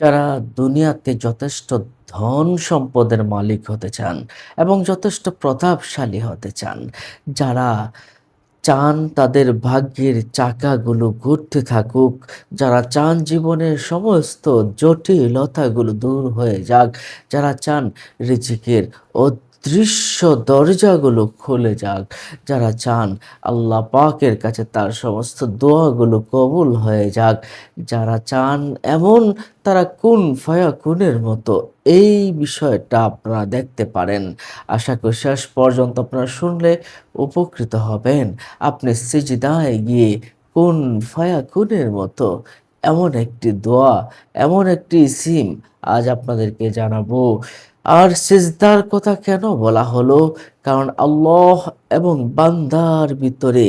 যারা দুনিয়াতে যথেষ্ট ধন সম্পদের মালিক হতে চান এবং যথেষ্ট প্রতাপশালী হতে চান, যারা চান তাদের ভাগ্যের চাকাগুলো ঘুরতে থাকুক, যারা চান জীবনের সমস্ত জটিলতাগুলো দূর হয়ে যাক, যারা চান রিজিকের অদৃশ্য দরজাগুলো খুলে যাক, যারা চান আল্লাহ পাকের কাছে তার সমস্ত দোয়াগুলো কবুল হয়ে যাক, যারা চান এমন তারা কুন ফায়াকুনের মতো এই বিষয়টা আপনারা দেখতে পারেন। আশা করি শেষ পর্যন্ত আপনারা শুনলে উপকৃত হবেন। আপনি সিজদায় গিয়ে কুন ফায়াকুনের মতো এমন একটি দোয়া, এমন একটি ইসিম আজ আপনাদেরকে জানাবো। আর সিজদার কথা কেন বলা হলো? কারণ আল্লাহ এবং বান্দার ভিতরে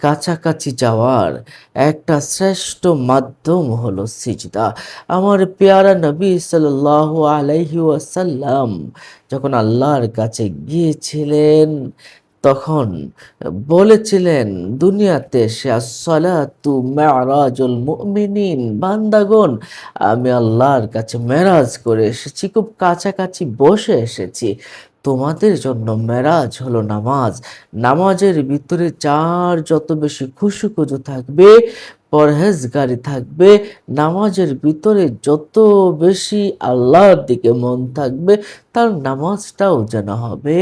কাছাকাছি যাওয়ার একটা শ্রেষ্ঠ মাধ্যম হলো সিজদা। আমার পেয়ারা নবী সাল্লাল্লাহু আলাইহি ওয়াসাল্লাম যখন আল্লাহর কাছে গিয়েছিলেন, তখন বলেছিলেন দুনিয়াতে এসে আসসালাতু মেরাজুল মুমিনিন, বান্দাগণ আমি আল্লাহর কাছে মেরাজ করে এসেছি, খুব কাছাকাছি বসে এসেছি। তোমাদের জন্য মেরাজ হলো নামাজ। নামাজের ভিতরে যার যত বেশি খুশুখুজু থাকবে, পরহেজগারি থাকবে, নামাজের ভিতরে যত বেশি আল্লাহর দিকে মন থাকবে, তার নামাজটাও যেন হবে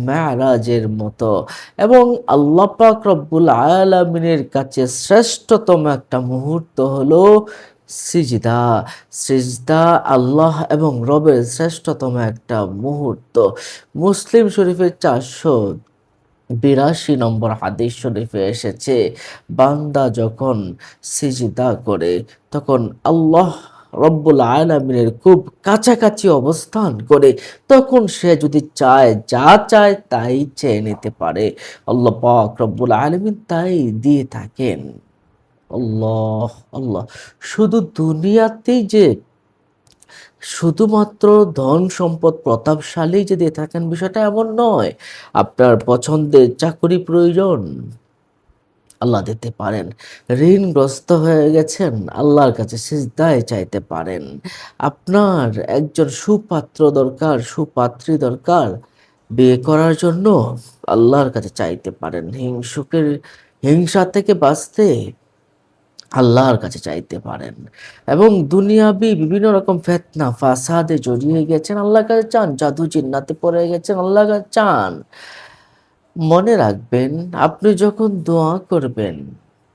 মেরাজের মতো। এবং আল্লাহ পাক রব্বুল আলামিনের কাছে শ্রেষ্ঠতম একটা মুহূর্ত হলো সিজদা। সিজদা আল্লাহ এবং রবের শ্রেষ্ঠতম একটা মুহূর্ত। মুসলিম শরীফের 482 নম্বর হাদিস শরীফে এসেছে, বান্দা যখন সিজদা করে তখন আল্লাহ রব্বুল আলামিনের খুব কাছাকাছি অবস্থান করে, তখন সে যদি চায়, যা চায় তাই চেয়ে নিতে পারে। আল্লাহ পাক রব্বুল আলামিন তাই দিয়ে থাকেন। আল্লাহ, আল্লাহ। শুধু দুনিয়াতেই যে শুধুমাত্র ধন সম্পদ প্রতাপশালী যে দিয়ে থাকেন বিষয়টা এমন নয়। আপনার পছন্দের চাকরি প্রয়োজন, আল্লাহ দিতে পারেন। ঋণগ্রস্ত হয়ে গেছেন, আল্লাহর কাছে সিজদায় চাইতে পারেন। আপনার একজন সুপাত্র দরকার, সুপাত্রী দরকার, বিয়ে করার জন্য আল্লাহর কাছে চাইতে পারেন। হিংসা থেকে বাঁচতে আল্লাহর কাছে চাইতে পারেন। এবং দুনিয়াবি বিভিন্ন রকম ফিতনা ফাসাদে জড়িয়ে গেছেন, আল্লাহর কাছে চান। জাদু জিন্নাতে পড়ে গেছেন, আল্লাহর কাছে চান। মনে রাখবেন, আপনি যখন দোয়া করবেন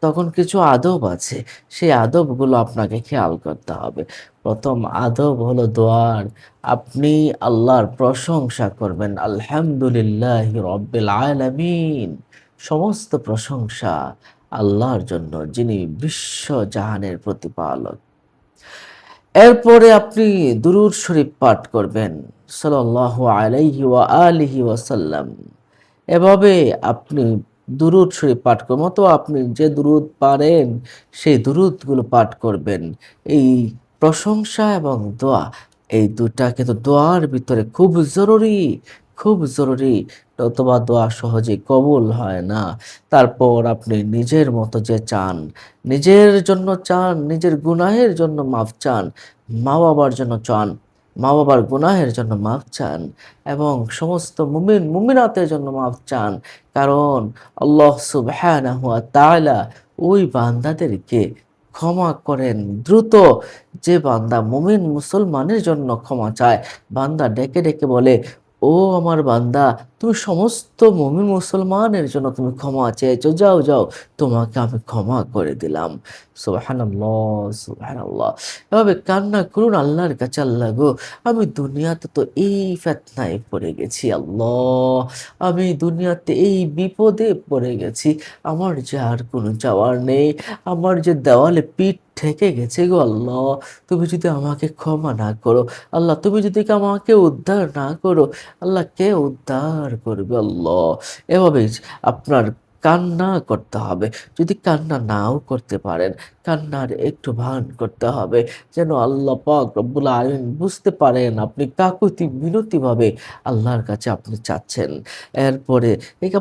তখন কিছু আদব আছে। সেই আদবগুলো আপনাকে খেয়াল করতে হবে। প্রথম আদব হলো দোয়ার, আপনি আল্লাহর প্রশংসা করবেন। আলহামদুলিল্লাহি রব্বিল আলামিন। সমস্ত প্রশংসা আল্লাহর জন্য, যিনি বিশ্বজাহানের প্রতিপালক। এরপরে আপনি দুরূদ শরীফ পাঠ করবেন, সাল্লাল্লাহু আলাইহি ওয়া আলিহি ওয়াসাল্লাম। এভাবে আপনি দুরূদ শরীফ পাঠ করবেন, অথবা আপনি যে দুরূদ পারেন সেই দুরূদগুলো পাঠ করবেন। এই প্রশংসা এবং দোয়া, এই দুটা কিন্তু দোয়ার ভিতরে খুব জরুরি, খুব জরুরি। অথবা দোয়া সহজে কবুল হয় না। তারপর আপনি নিজের মতো যে চান, নিজের জন্য চান, নিজের গুনাহের জন্য মাফ চান, মা বাবার জন্য চান, মা বাবার গুনাহের জন্য মাফ চান, এবং সমস্ত মুমিন মুমিনাতের জন্য মাফ চান। কারণ আল্লাহ সুবহানাহু ওয়া তাআলা ওই বান্দাদেরকে ক্ষমা করেন দ্রুত। যে বান্দা মুমিন মুসলমানের জন্য ক্ষমা চায়, বান্দা ডেকে ডেকে বলে, ও আমার বান্দা, তুমি সমস্ত মুমিন মুসলমানের জন্য তুমি ক্ষমা চেয়েছো, যাও যাও, তোমাকে আমি ক্ষমা করে দিলাম। সুবহানাল্লাহ, সুবহানাল্লাহ। এভাবে কান্না করুন আল্লাহর কাছে, আল্লাহ গো, আমি দুনিয়াতে তো এই ফিতনায় পড়ে গেছি আল্লাহ, আমি দুনিয়াতে এই বিপদে পড়ে গেছি, আমার যে আর কোনো যাওয়ার নেই, আমার যে দেওয়ালে পিঠ ঠেকে গেছে গো আল্লাহ, তুমি যদি আমাকে ক্ষমা না করো, আল্লাহ তুমি যদি আমাকে উদ্ধার না করো, আল্লাহ কে উদ্ধার করবে আল্লাহ? এভাবেই আপনার কান্না করতে হবে। যদি কান্না নাও করতে পারেন, কান্নার একটু ভান করতে হবে যেন আল্লাহ পাক রব্বুল আলামিন বুঝতে পারেন আপনি কাকুতি মিনতিভাবে আল্লাহর কাছে আপনি চাচ্ছেন। এরপরে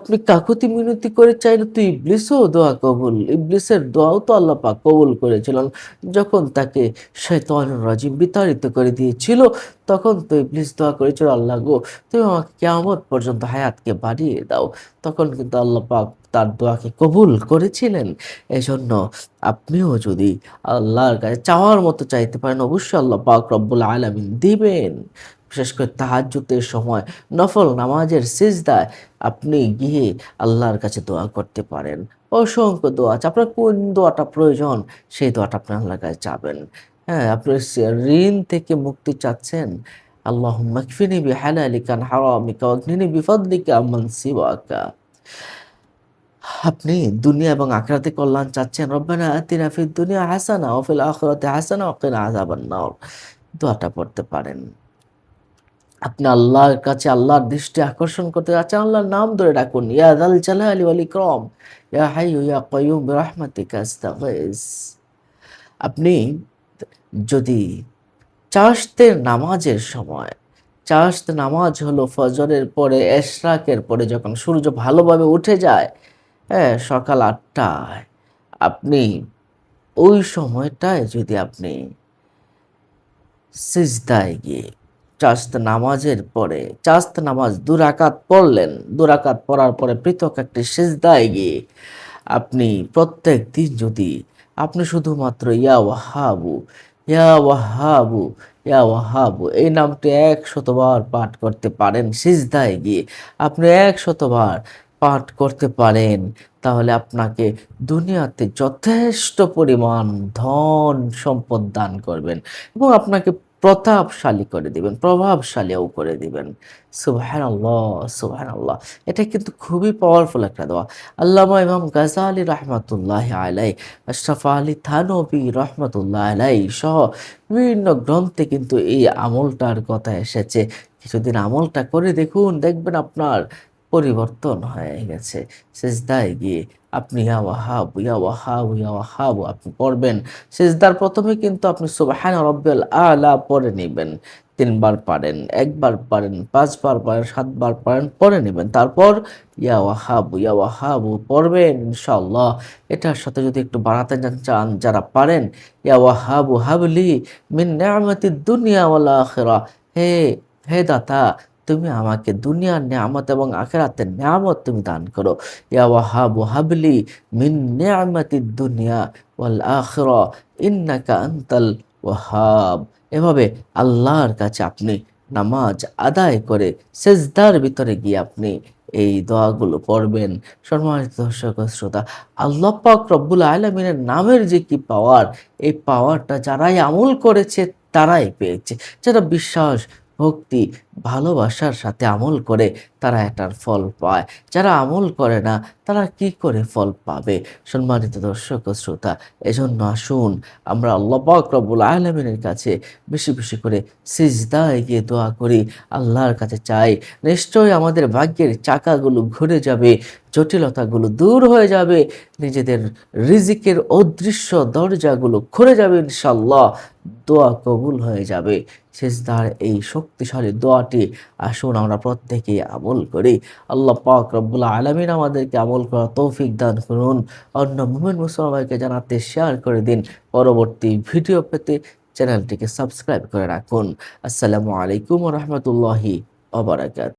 আপনি কাকুতি মিনতি করে চাইলে তো ইবলিসও দোয়া কবুল। ইবলিসের দোয়াও তো আল্লাহ পাক কবুল করেছিলেন। যখন তাকে শয়তানুর রাজিম বিতাড়িত করে দিয়েছিল, তখন তো ইবলিস দোয়া করেছিল, আল্লাহ গো তুমি আমাকে কিয়ামত পর্যন্ত হায়াতকে বাড়িয়ে দাও। তখন কিন্তু আল্লাহ পাক তার দোয়াকে কবুল করেছিলেন। এজন্য আপনিও যদি আল্লাহর কাছে চাওয়ার মতো চাইতে পারেন, অবশ্যই আল্লাহ পাক রব্বুল আলামিন দিবেন। বিশেষ করে তাহাজ্জুদের সময় নফল নামাজের সিজদায় আপনি গিয়ে আল্লাহর কাছে দোয়া করতে পারেন। অসংখ্য দোয়া আছে। আপনার কোন দোয়াটা প্রয়োজন সেই দোয়াটা আপনি আল্লাহর কাছে চাবেন। হ্যাঁ, আপনি ঋণ থেকে মুক্তি চাচ্ছেন। আল্লাহুম্মা কফিনি বিহালালিকা আন হারামিকা ওয়াগনিনি বিফাদলিকা আম্মান সিওয়াকা। আপনি দুনিয়া এবং আখিরাতে কল্যাণ চাচ্ছেন। রব্বানা আতিনা ফিদ দুনিয়া হাসানা ওয়া ফিল আখিরাতি হাসানা ওয়া কিনা আযাবান নার। দোয়াটা পড়তে পারেন। আপনি আল্লাহর কাছে আল্লাহর দৃষ্টি আকর্ষণ করতে যাচ্ছেন, আল্লাহর নাম ধরে ডাকুন। ইয়া যাল জালালি ওয়াল ইকরাম, ইয়া হাইয়্যু ইয়া কাইয়্যুম বিরহমাতিকা আস্তাগীথ। আপনি যদি চাশতের নামাজের সময়, চাশত নামাজ হলো ফজরের পরে, এশরাকের পরে যখন সূর্য ভালোভাবে উঠে যায়, হ্যাঁ? সকাল ৮টায় আপনি ওই সময়টায় যদি আপনি সিজদায় গিয়ে চাস্ত নামাজের পরে, চাস্ত নামাজ ২ রাকাত পড়লেন। ২ রাকাত পড়ার পরে পৃথক একটি সিজদায় গিয়ে আপনি প্রত্যেকদিন যদি আপনি শুধুমাত্র ইয়া ওয়াহাবু, ইয়া ওয়াহাবু, ইয়া ওয়াহাবু এই নামটি ১০০ বার পাঠ করতে পারেন সিজদায় গিয়ে, আপনি ১০০ বার পাঠ করতে পারেন, তাহলে আপনাকে দুনিয়াতে যথেষ্ট পরিমাণ ধন সম্পদ দান করবেন এবং আপনাকে প্রতাপশালী করে দিবেন, প্রভাবশালীও করে দিবেন। সুবহানাল্লাহ, সুবহানাল্লাহ। এটা কিন্তু খুবই পাওয়ারফুল একটা দোয়া। আল্লামা ইমাম গাজ্জালী রাহমাতুল্লাহি আলাইহি, আশরাফ আলী থানভী রহমাতুল্লাহ আলাইহি সহ বিভিন্ন গ্রন্থে কিন্তু এই আমলটার কথা এসেছে। কিছুদিন আমলটা করে দেখুন, দেখবেন আপনার পরিবর্তন হয়ে গেছে। সিজদায় গিয়ে আপনি ইয়া ওয়াহাব, ইয়া ওয়াহাব, ইয়া ওয়াহাব আপনি পড়বেন। সিজদার ১ম এ কিন্তু আপনি সুবহানা রাব্বিয়াল আ'লা পড়ে নিবেন। ৩ বার পারেন, ১ বার পারেন, ৫ বার পারেন, ৭ বার পারেন, পড়ে নিবেন। তারপর ইয়া ওয়াহাবু পড়বেন ইনশাআল্লাহ। এটার সাথে যদি একটু বাড়াতে চান, যারা পারেন, ইয়া ওয়াহাবু হাবলি মিন নি'মাতিদ দুনিয়া ওয়াল আখিরাহ। হে, হে দাতা, তুমি আমাকে দুনিয়ার নেয়ামত এবং আখিরাতের নেয়ামত তুমি দান করো। ইয়া ওয়াহাবু হাবলি মিন নি'মাতিদ দুনিয়া ওয়াল আখিরাহ ইন্নাকা আনতাল ওয়াহাব। এভাবে আল্লাহর কাছে আপনি নামাজ আদায় করে সেজদার ভিতরে গিয়ে আপনি এই দোয়াগুলো পড়বেন। সম্মানিত দর্শক ও শ্রোতা, আল্লাহ পাক রব্বুল আলামিনের নামের যে কি পাওয়ার, এই পাওয়ারটা যারাই আমল করেছে তারাই পেয়েছে। যারা বিশ্বাস, ভক্তি, ভালোবাসার সাথে আমল করে তারা এটার ফল পায়। যারা আমল করে না তারা কি করে ফল পাবে? সম্মানিত দর্শক ও শ্রোতা, এজন্য আসুন আমরা আল্লাহ পাক রব্বুল আলামিনের কাছে বেশি, বেশি করে সিজদায় গিয়ে দোয়া করি, আল্লাহর কাছে চাই। নিশ্চয়ই আমাদের ভাগ্যের চাকাগুলো ঘুরে যাবে, জটিলতাগুলো দূর হয়ে যাবে, নিজেদের রিজিকের অদৃশ্য দরজাগুলো খুলে যাবে ইনশাআল্লাহ। দোয়া কবুল হয়ে যাবে। সিজদার এই শক্তিশালী দোয়াটি আসুন আমরা প্রত্যেকেই আমল করি। আল্লাহ পাক রব্বুল আলামিন আমাদেরকে আমল করার তৌফিক দান করুন। অন্য মুমিন মুসলমানকে জানাতে শেয়ার করে দিন। পরবর্তী ভিডিও পেতে চ্যানেলটিকে সাবস্ক্রাইব করে রাখুন। আসসালামু আলাইকুম ওয়া রাহমাতুল্লাহি ওয়া বারাকাতুহু।